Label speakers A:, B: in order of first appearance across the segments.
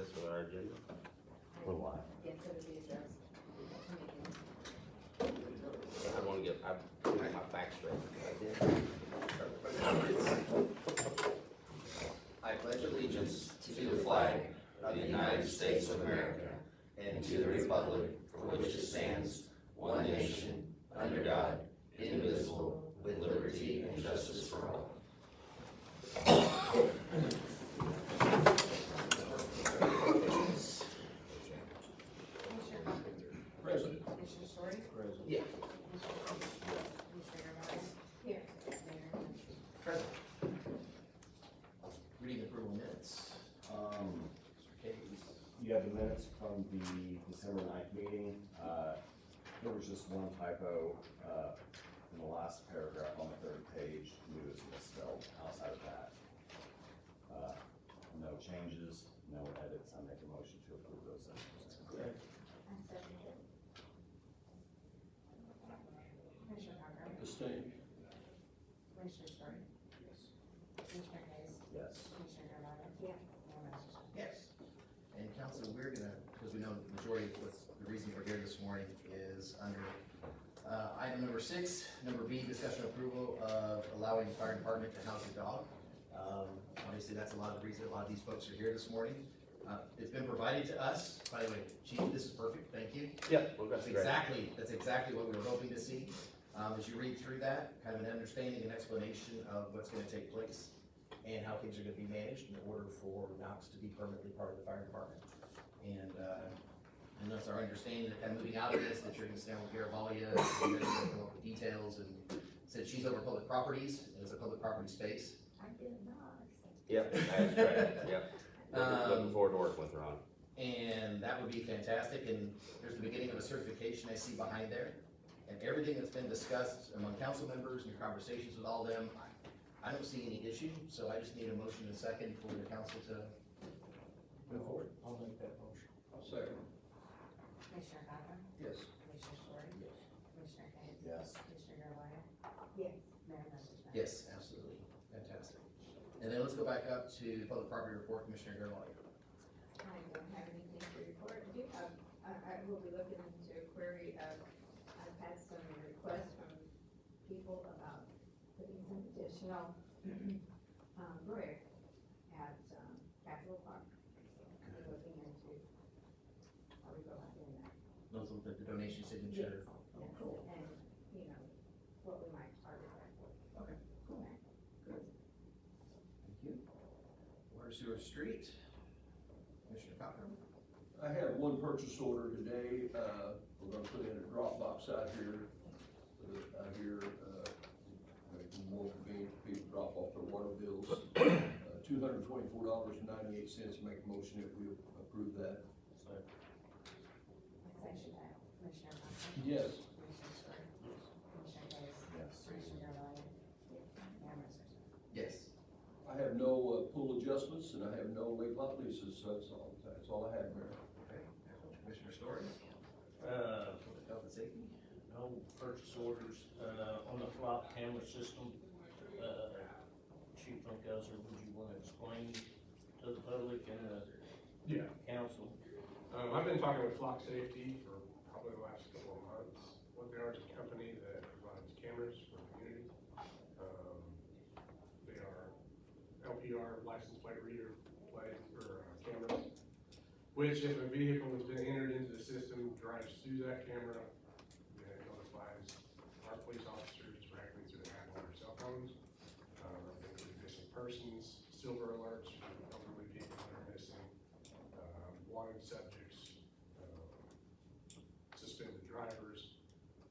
A: this with our agenda?
B: For what?
C: Yes, it'll be addressed.
A: I want to get, I put my facts straight.
D: I pledge allegiance to the flag of the United States of America and to the republic for which it stands, one nation, under God, indivisible, with liberty and justice for all.
C: Commissioner Story?
D: Yeah.
C: Commissioner Garvelia? Here. Mayor Muncher.
D: Present. Reading approval minutes. Mr. Case.
B: You have the minutes from the December 9th meeting. There was just one typo, in the last paragraph on the third page, new is misspelled. Outside of that, no changes, no edits. I make a motion to approve those sentences.
D: Correct.
C: I second it. Commissioner Cochran?
E: Abstain.
C: Commissioner Story? Commissioner Case?
B: Yes.
C: Commissioner Garvelia? Yeah. Mayor Muncher.
D: Yes. And council, we're gonna, because we know the majority of what's, the reason we're here this morning is under item number 6, number B, discussion approval of allowing the fire department to house a dog. Obviously, that's a lot of the reason a lot of these folks are here this morning. It's been provided to us, by the way, Chief, this is perfect, thank you.
A: Yep. Well, that's great.
D: That's exactly what we were hoping to see. As you read through that, kind of an understanding and explanation of what's gonna take place and how things are gonna be managed in order for Knox to be permanently part of the fire department. And that's our understanding that kind of moving out of this, that you're gonna stand with Garavalia, and you're gonna come up with details, and since she's over public properties, and it's a public property space.
C: I did not.
A: Yep, that's correct, yep. Looking forward to working with her on it.
D: And that would be fantastic, and there's the beginning of a certification I see behind there. And everything that's been discussed among council members and your conversations with all them, I don't see any issue, so I just need a motion and a second for the council to move forward.
E: I'll make that motion. I'll second.
C: Commissioner Cochran?
E: Yes.
C: Commissioner Story?
D: Yes.
C: Commissioner Case?
B: Yes.
C: Commissioner Garvelia? Yes. Mayor Muncher.
D: Yes, absolutely, fantastic. And then let's go back up to public property report, Commissioner Garvelia.
F: I don't have anything to report. I do have, I will be looking into a query of, I've had some requests from people about putting some additional, brick at, Capitol Park. I'm looking into how we go about doing that.
D: Those are the donation signature. Oh, cool.
F: And, you know, what we might target that for.
D: Okay, cool.
F: Okay.
D: Good. Thank you. Water Sewer Street, Commissioner Cochran.
E: I have one purchase order today. We're gonna put in a drop box out here. Out here, make it more convenient for people to drop off their water bills. $224.98. Make a motion that we approve that.
C: I second that. Commissioner Cochran?
E: Yes.
C: Commissioner Story? Commissioner Case?
B: Yes.
C: Commissioner Garvelia? Mayor Muncher.
D: Yes.
E: I have no pool adjustments and I have no lake lot leases, so that's all I have, Mayor.
D: Okay. Commissioner Story, Public Health and Safety.
G: No purchase orders, on the flop camera system. Chief Funkhauser, would you wanna explain to the public and the
H: Yeah,
G: council?
H: I've been talking with Flock Safety for probably the last couple of months. What they are is a company that provides cameras for the community. They are LPR, license plate reader, cameras, which if a vehicle has been entered into the system, drives through that camera, then it notifies our police officers directly through the app on their cell phones. Include missing persons, silver alerts for elderly people that are missing, wanted subjects, suspended drivers,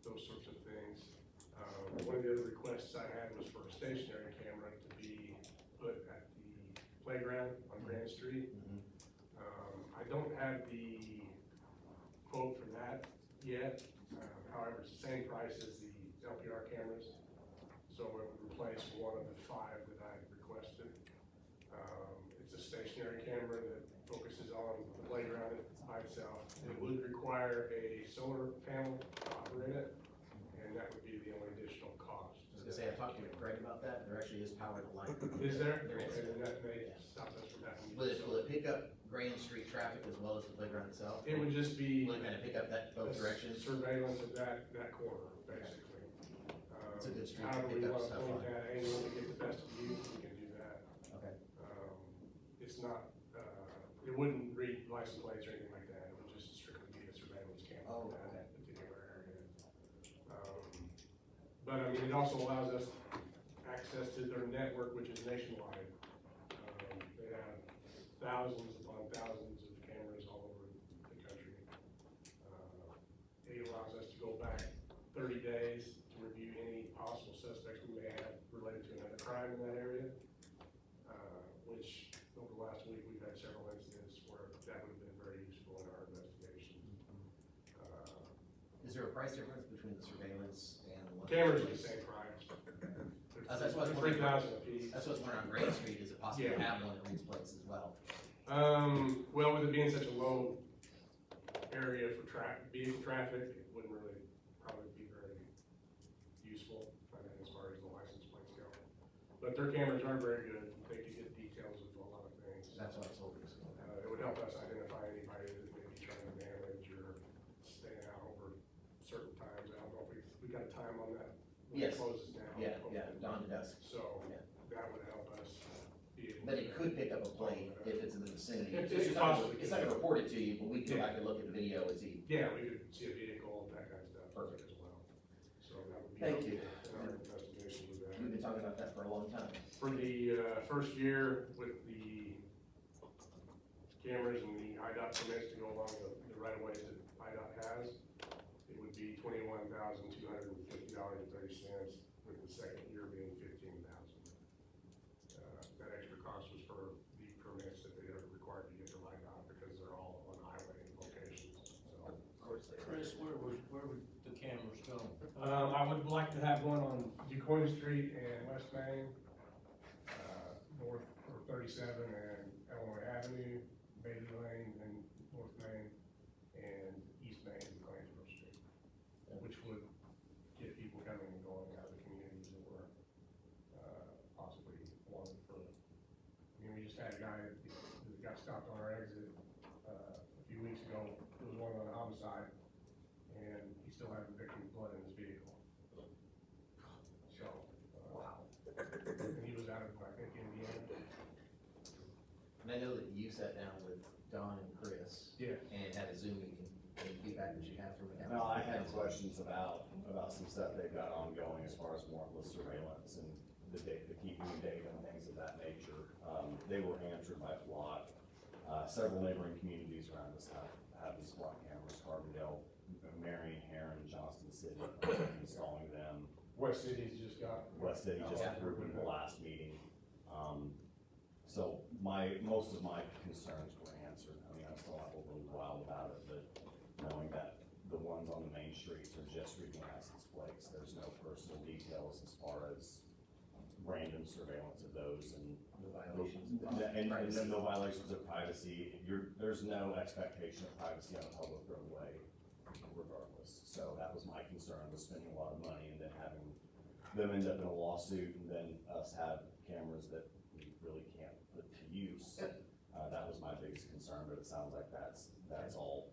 H: those sorts of things. One of the other requests I had was for a stationary camera to be put at the playground on Grand Street. I don't have the quote for that yet. However, it's the same price as the LPR cameras. So it would replace one of the 5 that I requested. It's a stationary camera that focuses on the playground by itself. It would require a solar panel to operate it, and that would be the only additional cost.
D: I was gonna say, I talked to Greg about that. There actually is power to light.
H: Is there?
D: There is.
H: Okay, then that may stop us from having.
D: Will it pick up Grand Street traffic as well as the playground itself?
H: It would just be
D: Will it kind of pick up that both directions?
H: surveillance of that corner, basically.
D: It's a good street to
H: However
D: pick
H: we
D: up
H: wanna
D: stuff
H: point
D: on.
H: that angle to get the best view, we can do that.
D: Okay.
H: It's not, it wouldn't read license plates or anything like that, it would just strictly be a surveillance camera
D: Oh,
H: in
D: okay.
H: that particular area. But I mean, it also allows us access to their network, which is nationwide. They have thousands upon thousands of cameras all over the country. It allows us to go back 30 days to review any possible suspects we may have related to another crime in that area. Which over the last week, we've had several incidents where that would have been very useful in our investigation.
D: Is there a price difference between the surveillance and the one?
H: Cameras are the same price.
D: That's what I was
H: They're
D: wondering.
H: 3,000 apiece.
D: That's what's going on Grand Street, is it possible to
H: Yeah.
D: have one that reads plates as well?
H: Well, with it being such a low area for vehicle traffic, it wouldn't really probably be very useful, as far as the license plates go. But their cameras are very good, they could get details of a lot of things.
D: That's what I was hoping.
H: It would help us identify anybody that may be trying to damage or staying out over certain times. I don't know if we got a time on that. When it
D: Yes.
H: closes down.
D: Yeah, dawn to dusk.
H: So,
D: Yeah.
H: that would help us be able to.
D: But it could pick up a plate if it's in the vicinity.
H: It-
D: It's
H: it
D: not gonna-
H: possibly
D: It's not gonna report it to you, but we could,
H: Yeah.
D: I could look at the video and see.
H: Yeah, we could see a vehicle, that kind of stuff.
D: Perfect.
H: As well. So that would be.
D: Thank you.
H: helpful in our investigation with that.
D: We've been talking about that for a long time.
H: For the, first year with the cameras and the IDOT permits to go along the right of ways that IDOT has, it would be $21,250.30, with the second year being $15,000. That extra cost was for the permits that they are required to get from IDOT, because they're all on highway locations, so.
D: Of course they are.
G: Chris, where would the cameras go?
H: I would like to have one on DuQuoin Street and West Main, North, or 37 and Illinois Avenue, Bailey Lane, and North Main, and East Main and Clansborough Street, which would get people coming and going out of the communities that were, possibly wanted for. I mean, we just had a guy that got stopped on our exit, a few weeks ago, it was one on a homicide, and he still had the victim's blood in his vehicle. So,
D: Wow.
H: and he was out of, I think, Indiana.
D: And I know that you sat down with Don and Chris
H: Yeah.
D: and had a Zoom meeting. Any feedback that you have from the council?
B: No, I had questions about some stuff they've got ongoing as far as warrantless surveillance and the keeping of data and things of that nature. They were answered by FLOT. Several neighboring communities around us have these FLOT cameras, Carbondale, Marion, Heron, Johnston City, installing them.
H: West City's just got.
B: West City just
D: Yeah.
B: approved in the last meeting. So most of my concerns were answered. I mean, I'm still not overly wild about it, but knowing that the ones on the main streets are just reading license plates, there's no personal details as far as random surveillance of those and.
D: The violations. of
B: And
D: privacy.
B: then no violations of privacy, there's no expectation of privacy on a public roadway regardless. So that was my concern, was spending a lot of money and then having them end up in a lawsuit and then us have cameras that we really can't put to use. That was my biggest concern, but it sounds like that's all.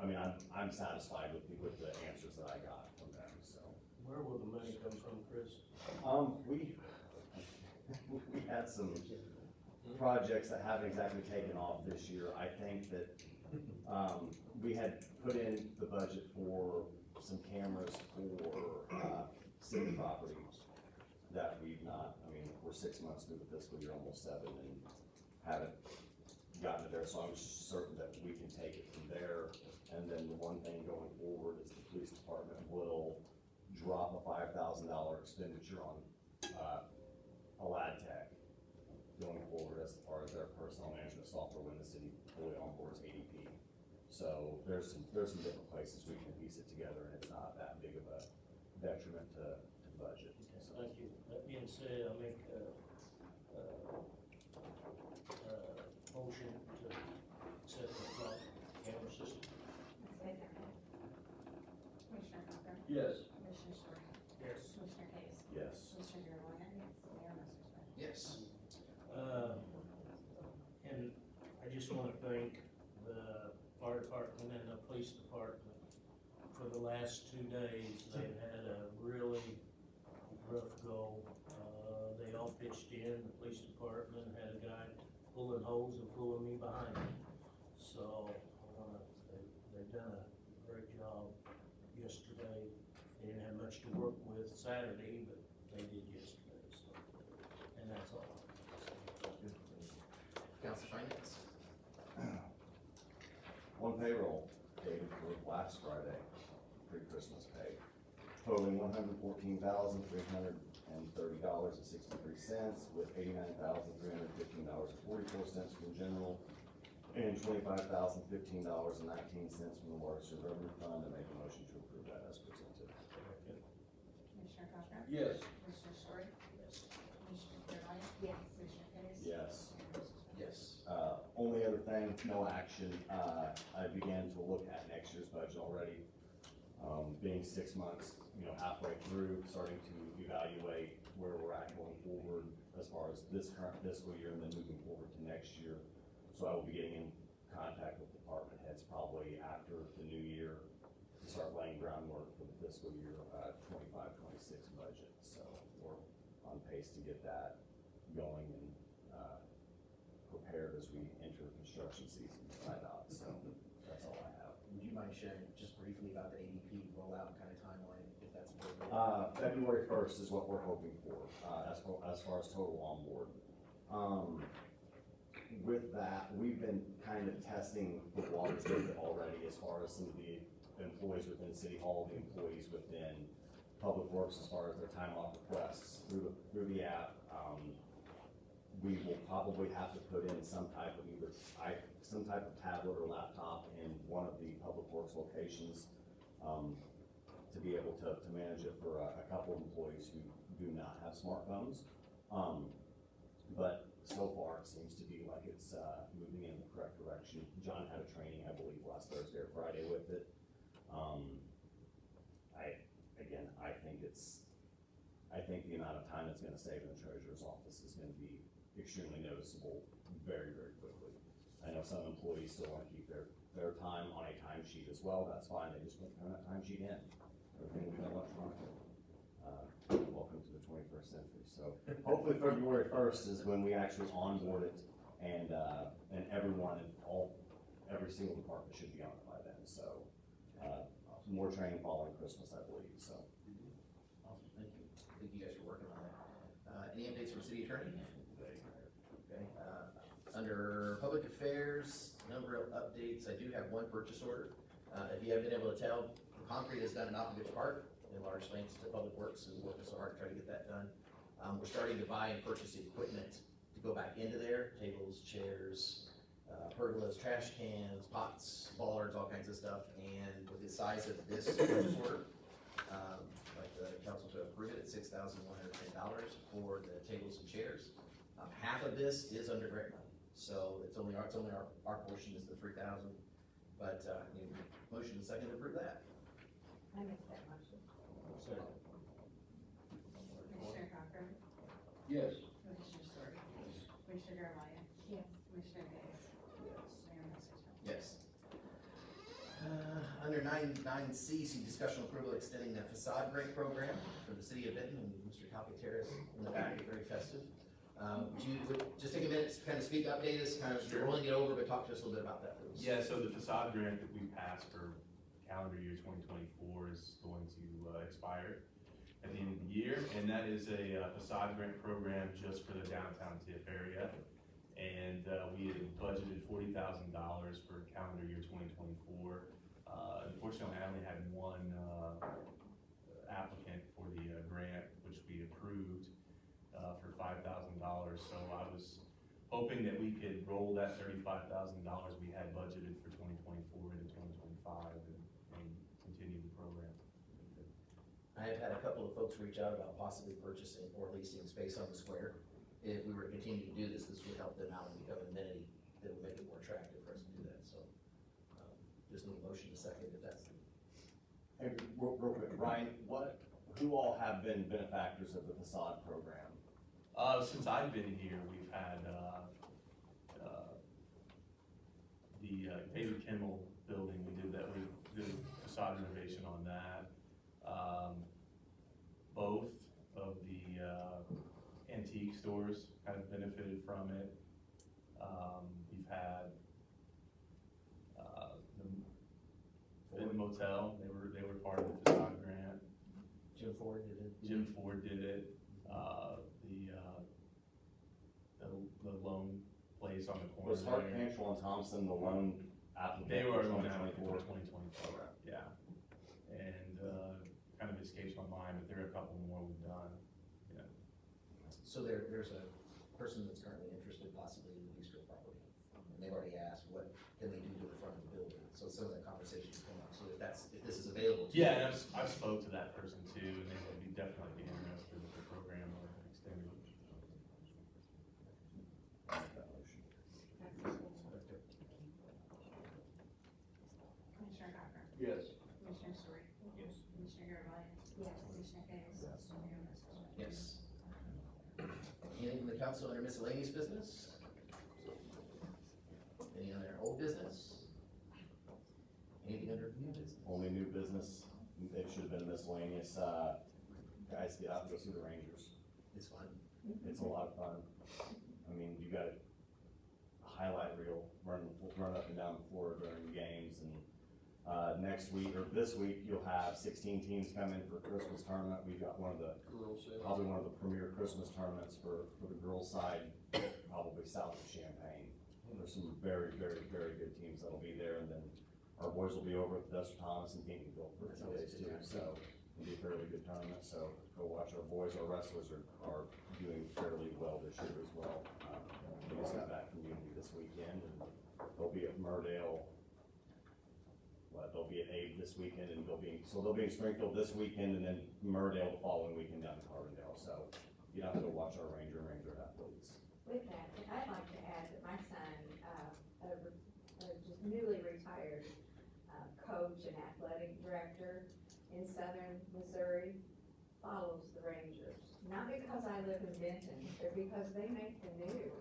B: I mean, I'm satisfied with the answers that I got from them, so.
G: Where will the money come from, Chris?
B: We had some projects that haven't exactly taken off this year. I think that, we had put in the budget for some cameras for, city properties that we've not, I mean, we're 6 months through the fiscal year, almost 7, and haven't gotten it there, so I'm certain that we can take it from there. And then the one thing going forward is the police department will drop a $5,000 expenditure on, a lab tech going forward as far as their personal management software when the city fully onboards ADP. So there's some different places we can piece it together, and it's not that big of a detriment to budget. So.
G: Thank you. That being said, I make motion to accept the clock camera system.
C: Second. Commissioner Hopper.
E: Yes.
C: Commissioner Story.
G: Yes.
C: Commissioner Case.
B: Yes.
C: Commissioner Garvelia. Mayor Massersohn.
D: Yes.
G: And I just wanna thank the fire department and the police department. For the last 2 days, they've had a really rough go. They all pitched in, the police department had a guy pulling hose and pulling me behind him. So, they've done a great job yesterday. They didn't have much to work with Saturday, but they did yesterday, so, and that's all.
D: Council Finance?
B: One payroll dated for last Friday, pre-Christmas pay, totaling $114,330.63, with $89,315.44 from general and $25,015.19 from the water sewer revenue fund. I make a motion to approve that as presented.
C: Commissioner Cochran?
E: Yes.
C: Commissioner Story?
G: Yes.
C: Commissioner Garvelia?
F: Yes.
C: Commissioner Case?
B: Yes.
C: Mayor Masser Smith?
D: Yes.
B: Only other thing, no action, I began to look at next year's budget already. Being 6 months, halfway through, starting to evaluate where we're at going forward as far as this current fiscal year and then moving forward to next year. So I will be getting in contact with department heads probably after the new year to start laying groundwork for the fiscal year 25-26 budget. So we're on pace to get that going and prepared as we enter construction season right now. So that's all I have.
D: Would you mind sharing just briefly about the ADP rollout kind of timeline, if that's appropriate?
B: February 1st is what we're hoping for, as far as total on board. With that, we've been kind of testing the waters with it already as far as some of the employees within City Hall, the employees within Public Works as far as their time off requests through the app. We will probably have to put in some type of tablet or laptop in one of the Public Works locations to be able to manage it for a couple of employees who do not have smartphones. But so far, it seems to be like it's moving in the correct direction. John had a training, I believe, last Thursday or Friday with it. I think the amount of time it's gonna save in the treasurer's office is gonna be extremely noticeable very, very quickly. I know some employees still wanna keep their time on a timesheet as well. That's fine, they just want to turn that timesheet in. Everything will be done electronically. Welcome to the 21st century. So hopefully February 1st is when we actually onboard it, and everyone and every single department should be on it by then. So more training following Christmas, I believe. So
D: Awesome, thank you. Thank you guys for working on that. Any updates from city attorney? Okay, under public affairs, number of updates, I do have one purchase order. If you haven't been able to tell, concrete is done in Oppovich Park, in large thanks to Public Works, who's working so hard to try to get that done. We're starting to buy and purchase equipment to go back into there, tables, chairs, pergolas, trash cans, pots, bollards, all kinds of stuff. And with the size of this purchase order, like the council to approve it at $6,110 for the tables and chairs. Half of this is under grant money, so it's only our portion is the $3,000. But need a motion and second to approve that.
F: I make that motion.
C: Commissioner Cochran?
E: Yes.
C: Commissioner Story? Commissioner Garvelia?
F: Yes.
C: Commissioner Case? Mayor Masser Smith?
D: Yes. Under 9C, see discussion approval extending the facade grant program for the city of Benton, and Mr. Calcaterra in the back, very festive. Would just take a minute to kind of speak, update us, kind of
I: Sure.
D: rolling it over, but talk to us a little bit about that, please.
I: Yeah, so the facade grant that we passed for calendar year 2024 is going to expire at the end of the year, and that is a facade grant program just for the downtown Tiff area. And we had budgeted $40,000 for calendar year 2024. Unfortunately, I only had one applicant for the grant, which we approved for $5,000. So I was hoping that we could roll that $35,000 we had budgeted for 2024 into 2025 and continue the program.
D: I have had a couple of folks reach out about possibly purchasing or leasing space on the square. If we were to continue to do this, this would help them out and become an amenity that would make it more attractive for us to do that, so. Just need a motion to second if that's.
B: hey, real quick, Ryan, who all have been benefactors of the facade program?
I: Since I've been here, we've had the David Kimmel building, we did facade renovation on that. Both of the antique stores kind of benefited from it. We've had the Finn Motel, they were part of the facade grant.
D: Jim Ford did it.
I: Jim Ford did it. The loan place on the corner
B: Was Hart
I: there.
B: Cantrell and Thompson the loan applicant?
I: They were
B: for
I: on that
B: 2024?
I: for 2024, yeah. And, kind of escapes my mind, but there are a couple more we've done, yeah.
D: So there's a person that's currently interested possibly in the Bistro property, and they've already asked what can they do to the front of the building, so some of that conversation has come up, so if this is available. to
I: Yeah,
D: you-
I: and I've spoke to that person too, and they would be definitely be interested in the program or extending it.
C: Commissioner Cochran,
E: Yes.
C: Commissioner Story,
G: Yes.
C: Commissioner Garvelia,
F: Yes.
C: Commissioner Case,
B: Yes.
C: Mayor Masser.
D: Yes. Anything from the council under miscellaneous business? Any other old business? Anything under new business?
B: Only new business, it should have been miscellaneous, guys, get out and go see the Rangers.
D: It's fun.
B: It's a lot of fun. I mean, you got a highlight reel, run up and down the floor during games, and, next week, or this week, you'll have 16 teams come in for a Christmas tournament. We've got
E: Girls sale.
B: probably one of the premier Christmas tournaments for the girls' side, probably south of Champaign. There's some very, very, very good teams that'll be there, and then our boys will be over at Dustin Thomas and Pinckneyville for a few days too, so it'll be a fairly good tournament, so go watch our boys. Our wrestlers are doing fairly well this year as well. We just got back from Unity this weekend, and they'll be at Murdale. They'll be at Abe this weekend, and they'll be in Springfield this weekend, and then Murdale the following weekend down in Carbondale, so you have to go watch our Ranger athletes.
F: With that, I'd like to add that my son, just newly retired, coach and athletic director in southern Missouri, follows the Rangers. Not because I live in Benton, but because they make the news.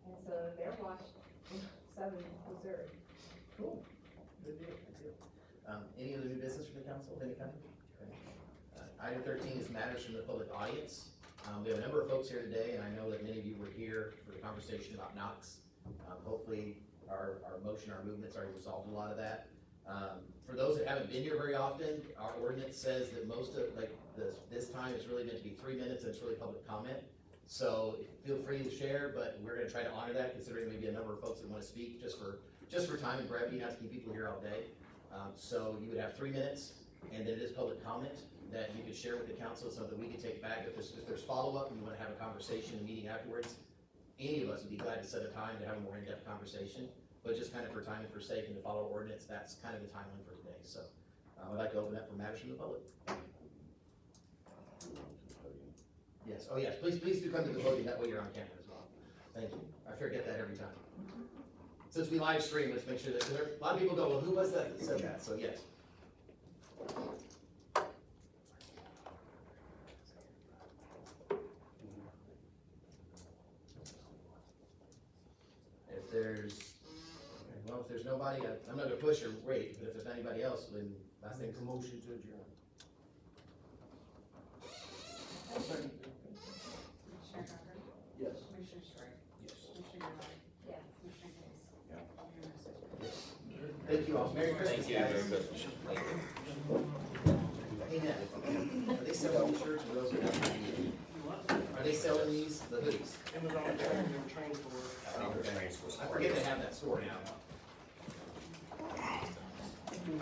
F: And so they're watched in southern Missouri.
D: Cool. Good deal, good deal. Any other new business from the council of any kind? Okay. Item 13 is matters from the public audience. We have a number of folks here today, and I know that many of you were here for the conversation about Knox. Hopefully, our motion, our movements already resolved a lot of that. For those that haven't been here very often, our ordinance says that most of, this time is really meant to be 3 minutes, and it's really public comment. So feel free to share, but we're gonna try to honor that, considering maybe a number of folks that wanna speak, just for time and brevity, not to keep people here all day. So you would have 3 minutes, and then it is public comment that you could share with the council, so that we can take back. If there's follow-up, and you wanna have a conversation, a meeting afterwards, any of us would be glad to set a time to have a more in-depth conversation. But just kind of for time and for sake and to follow ordinance, that's kind of the timeline for today. So I'd like to open up for matters from the public. Yes, oh yes, please do come to the podium, that way you're on camera as well. Thank you, I forget that every time. Since we live stream, let's make sure that, a lot of people go, well, who was that said that? So yes. If there's nobody, I'm not gonna push or wait, but if there's anybody else, then last thing.
G: Make a motion to adjourn.
C: Commissioner Cochran,
E: Yes.
C: Commissioner Story,
G: Yes.
C: Commissioner Garvelia,
F: Yes.
C: Commissioner Case,
B: Yeah.
C: Mayor Masser.
D: Thank you all, Merry Christmas, guys. Hey, Ned, are they selling these shirts or those are not? Are they selling these, the hoodies?
G: Amazon train for.
D: Oh, okay. I forget they have that store now.
B: Thank you.